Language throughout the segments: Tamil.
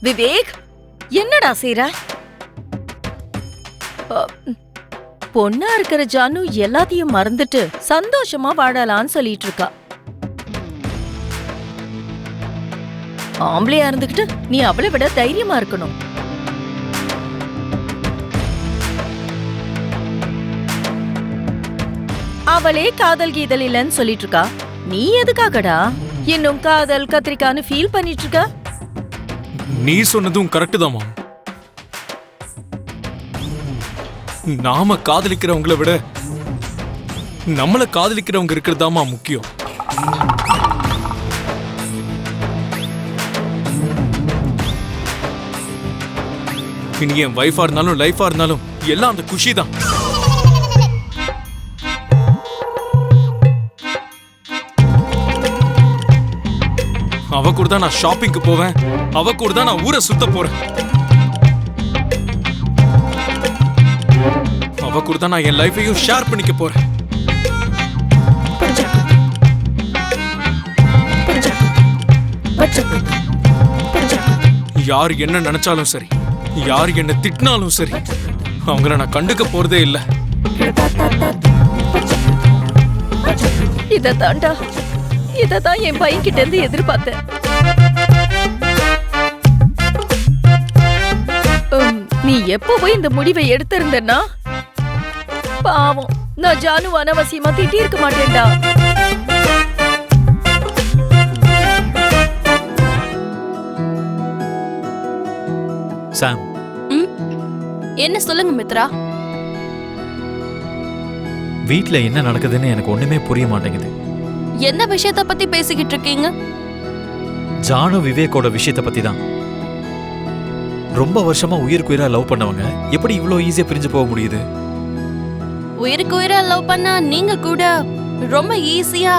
விவேக், என்னடா செய்ற? பொண்ணா இருக்கிற ஜானு எல்லாத்தையும் மறந்துட்டு சந்தோஷமா வாழலான்னு சொல்லிட்டு இருக்கா. ஆம்பளையா இருந்துகிட்டு நீ அவளை விட தைரியமா இருக்கணும். அவளே காதல் கீதல் இல்லன்னு சொல்லிட்டு இருக்கா. நீ எதுக்காகடா இன்னும் காதல் கத்திரிக்கான்னு ஃபீல் பண்ணிட்டு இருக்க? நீ சொன்னதும் கரெக்ட் தான் மாம். நாம காதலிக்கிறவங்களை விட நம்மள காதலிக்கிறவங்க இருக்கிறதாமா முக்கியம். இனி என் வைஃபா இருந்தாலும் லைஃபா இருந்தாலும் எல்லாம் அந்த குஷி தான். அவ கூட தான் நான் ஷாப்பிங்க்கு போவேன், அவ கூட தான் நான் ஊரை சுத்த போறேன், அவ கூட தான் நான் என் லைஃபையும் ஷேர் பண்ணிக்க போறேன். யார் என்ன நினைச்சாலும் சரி, யார் என்ன திட்டினாலும் சரி, அவங்கள நான் கண்டுக்க போறதே இல்ல. இததான் என் பையன் கிட்ட இருந்து எதிர்பார்த்தேன். நீ எப்போ போய் இந்த முடிவை எடுத்திருந்தன்னா பாவம் நான் ஜானு அனவசியமா திட்டி இருக்க மாட்டேன்டா. சாம், என்ன சொல்லுங்க மித்ரா. வீட்ல என்ன நடக்குதுன்னு எனக்கு ஒண்ணுமே புரிய மாட்டேங்குது. என்ன விஷயத்த பத்தி பேசிக்கிட்டு இருக்கீங்க? ஜானு விவேக்கோட விஷயத்த பத்தி தான். ரொம்ப வருஷமா உயிருக்கு உயிரா லவ் பண்ணவங்க எப்படி இவ்ளோ ஈஸியா பிரிஞ்சு போக முடியுது? உயிருக்கு உயிரா லவ் பண்ணா நீங்க கூட ரொம்ப ஈஸியா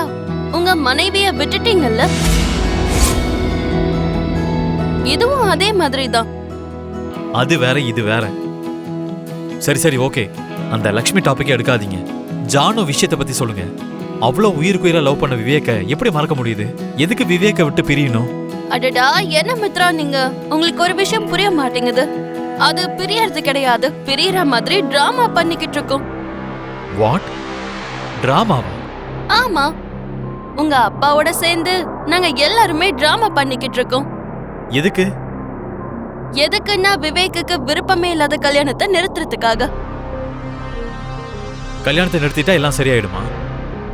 உங்க மனைவிய விட்டுட்டீங்கல்ல? இதுவும் அதே மாதிரி தான். அது வேற இது வேற. சரி சரி ஓகே, அந்த லக்ஷ்மி டாபிக்கே எடுக்காதீங்க. ஜானு விஷயத்தை பத்தி சொல்லுங்க. அவ்வளோ உயிருக்கு உயிரா லவ் பண்ண விவேக்க எப்படி மறக்க முடியுது? எதுக்கு விவேக்க விட்டு பிரியணும்? அடடா, என்ன மித்ரா நீங்க, உங்களுக்கு ஒரு விஷயம் புரிய மாட்டேங்குது. அது பிரியறது கிடையாது, பிரியற மாதிரி டிராமா பண்ணிக்கிட்டு இருக்கோம். வாட்? டிராமாவா? ஆமா, உங்க அப்பாவோட சேர்ந்து நாங்க எல்லாருமே டிராமா பண்ணிக்கிட்டு இருக்கோம். எதுக்கு? எதுக்குன்னா விவேக்குக்கு விருப்பமே இல்லாத கல்யாணத்தை நிறுத்துறதுக்காக. கல்யாணத்தை நிறுத்திட்டா எல்லாம் சரியாயிடுமா?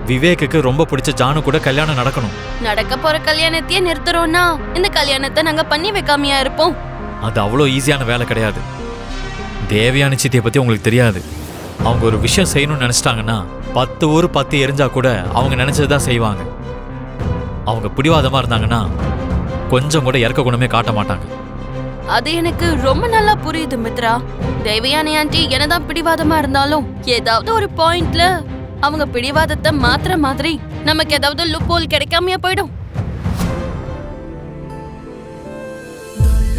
விவேக்குக்கு ரொம்ப பிடிச்ச ஜானு கூட கல்யாணம் நடக்கணும். நடக்க போற கல்யாணத்தையே நிறுத்துறோம்னா இந்த கல்யாணத்தை நாங்க பண்ணி வைக்காமையா இருப்போம்? அது அவ்வளோ ஈஸியான வேலை கிடையாது. தேவயானி சித்தியை பத்தி உங்களுக்கு தெரியாது. அவங்க ஒரு விஷயம் செய்யணும்னு நினைச்சிட்டாங்கன்னா 10 ஊர் 10 எரிஞ்சா கூட அவங்க நினைச்சதுதான் செய்வாங்க. அவங்க பிடிவாதமா இருந்தாங்கன்னா கொஞ்சம் கூட இறக்க குணமே காட்ட மாட்டாங்க. அது எனக்கு ரொம்ப நல்லா புரியுது மித்ரா. தேவயானி ஆண்டி என்னதான் பிடிவாதமா இருந்தாலும் ஏதாவது ஒரு பாயிண்ட்ல அவங்க பிடிவாதத்தை மாத்திர மாதிரி நமக்கு ஏதாவது லுப்போல் கிடைக்காமையா போயிடும்.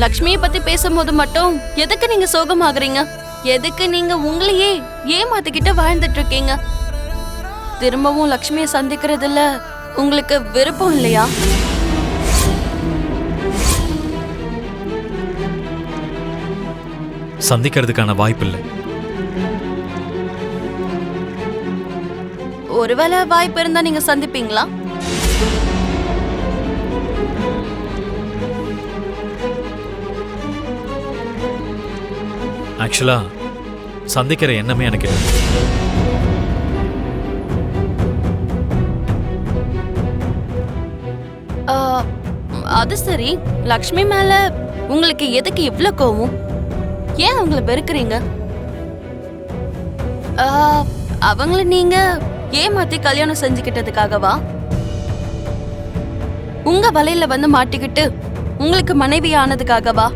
லக்ஷ்மியை பத்தி பேசும்போது மட்டும் எதுக்கு நீங்க சோகமாகறீங்க? எதுக்கு நீங்க உங்களையே ஏமாத்திக்கிட்டு வாழ்ந்துட்டு இருக்கீங்க? திரும்பவும் லக்ஷ்மியை சந்திக்கிறதுல உங்களுக்கு விருப்பம் இல்லையா? சந்திக்கிறதுக்கான வாய்ப்பு இல்லை. ஒருவேளை வாய்ப்பு இருந்தா நீங்க சந்திப்பீங்களா? ஆக்சுவலா சந்திக்கிற எண்ணமே எனக்கு இல்லை. அது சரி, லக்ஷ்மி மேல உங்களுக்கு எதுக்கு இவ்ளோ கோவம்? ஏன் அவங்கள வெறுக்கிறீங்க? அவங்கள நீங்க ஏமாத்தி கல்யாணம் செஞ்சுக்கிட்டதுக்காகவா? உங்க வலையில வந்து மாட்டிக்கிட்டு உங்களுக்கு மனைவி ஆனதுக்காகவா?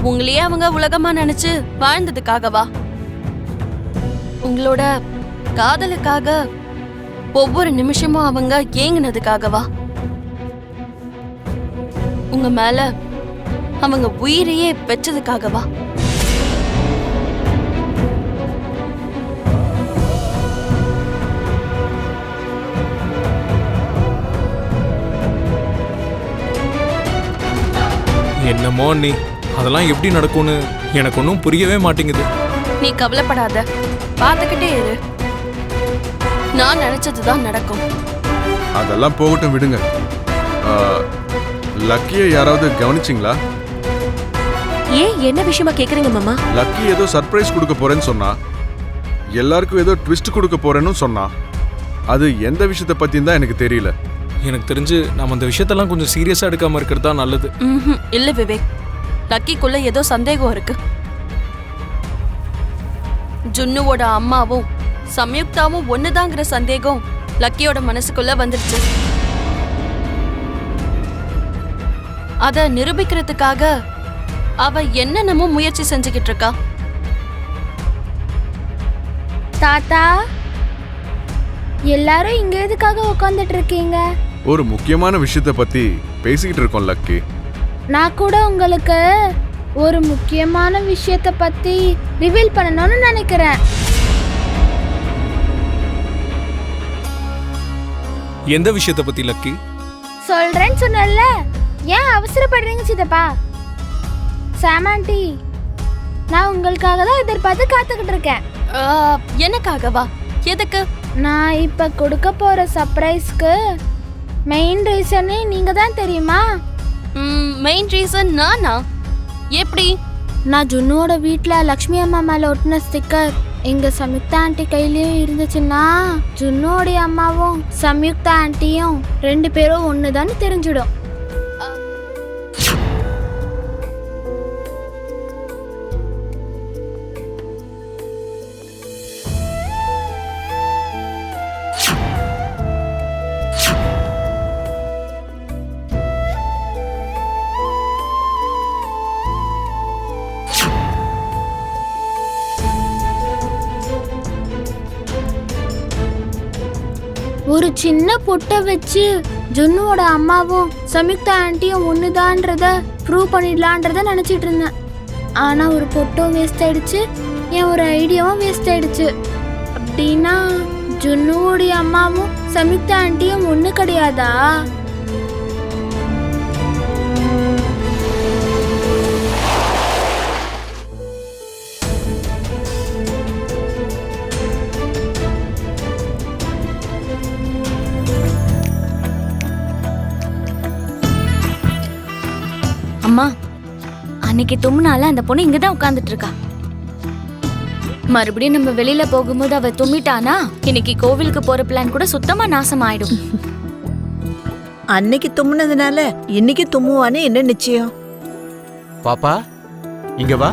உங்களையே அவங்க உலகமா நினைச்சு வாழ்ந்ததுக்காகவா? உங்களோட காதலுக்காக ஒவ்வொரு நிமிஷமும் அவங்க ஏங்கினதுக்காகவா? உங்க மேல அவங்க உயிரையே வச்சதுக்காகவா? என்னமோ நீ அதெல்லாம் எப்படி நடக்கும்னு எனக்கு ஒன்றும் புரியவே மாட்டேங்குது. நீ கவலைப்படாத, பார்த்துக்கிட்டே இரு. நான் நினைச்சதுதான் நடக்கும். அதெல்லாம் போகட்டும், விடுங்க. லக்கியை யாராவது கவனிச்சிங்களா? ஏன் என்ன விஷயமா கேக்குறீங்க மாமா? லக்கி ஏதோ சர்ப்ரைஸ் கொடுக்க போறேன்னு சொன்னா, எல்லாருக்கும் ஏதோ ட்விஸ்ட் கொடுக்க போறேன்னு சொன்னா. அது எந்த விஷயத்தை பத்தின்னு தான் எனக்கு தெரியல. எனக்கு தெரிஞ்சு நம்ம அந்த விஷயத்தெல்லாம் கொஞ்சம் சீரியஸா எடுக்காம இருக்கிறது தான் நல்லது. இல்ல விவேக், லக்கிக்குள்ள ஏதோ சந்தேகம் இருக்கு. ஜுன்னுவோட அம்மாவும் சம்யுக்தாவும் ஒண்ணுதாங்கிற சந்தேகம் லக்கியோட மனசுக்குள்ள வந்துருச்சு. அத நிரூபிக்கிறதுக்காக அவ என்னென்னமோ முயற்சி செஞ்சுக்கிட்டு இருக்கா. தாத்தா, எல்லாரும் இங்க எதுக்காக உட்காந்துட்டு இருக்கீங்க? ஒரு முக்கியமான விஷயத்தை பத்தி பேசிக்கிட்டு இருக்கோம் லக்கி. நான் கூட உங்களுக்கு ஒரு முக்கியமான விஷயத்தை பத்தி ரிவீல் பண்ணணும்னு நினைக்கிறேன். எந்த விஷயத்தை பத்தி லக்கி? சொல்றேன்னு சொன்னல, ஏன் அவசரப்படுறீங்க சித்தப்பா? சாமாண்டி, நான் உங்களுக்காக தான் எதிர்பார்த்து காத்துக்கிட்டு இருக்கேன். எனக்காகவா? எதுக்கு? நான் இப்ப கொடுக்க போற சர்ப்ரைஸ்க்கு மெயின் ரீசனே நீங்க தான், தெரியுமா? மெயின் ரீசன் நானா? எப்படி? நான் ஜுன்னுவோட வீட்ல லக்ஷ்மி அம்மா மேல ஒட்டின ஸ்டிக்கர் எங்க சம்யுக்தா ஆண்டி கையிலயும் இருந்துச்சுன்னா, ஜுன்னுவோடைய அம்மாவும் சம்யுக்தா ஆண்டியும் 2 பேரும் ஒண்ணுதான்னு தெரிஞ்சிடும். ஒரு சின்ன பொட்டை வச்சு ஜுன்னுவோட அம்மாவும் சம்யுக்தா ஆண்டியும் ஒண்ணுதான்றத ப்ரூவ் பண்ணிடலான்றத நினைச்சிட்டு இருந்தேன். ஆனா ஒரு பொட்டும் வேஸ்ட் ஆயிடுச்சு, என் ஒரு ஐடியாவும் வேஸ்ட் ஆயிடுச்சு. அப்படின்னா ஜுன்னுவோடைய அம்மாவும் சம்யுக்தா ஆண்டியும் ஒண்ணு கிடையாதா? அம்மா, அன்னைக்கு தும்முனால அந்த பொண்ணு இங்கதான் உட்கார்ந்துட்டு இருக்கா. மறுபடியும் நம்ம வெளியில போகும்போது அவ தும்மிட்டானா இன்னைக்கு கோவிலுக்கு போற பிளான் கூட சுத்தமா நாசம் ஆயிடும். அன்னைக்கு தும்முனதுனால இன்னைக்கு தும்முவானே என்ன நிச்சயம்? பாப்பா, இங்க வா.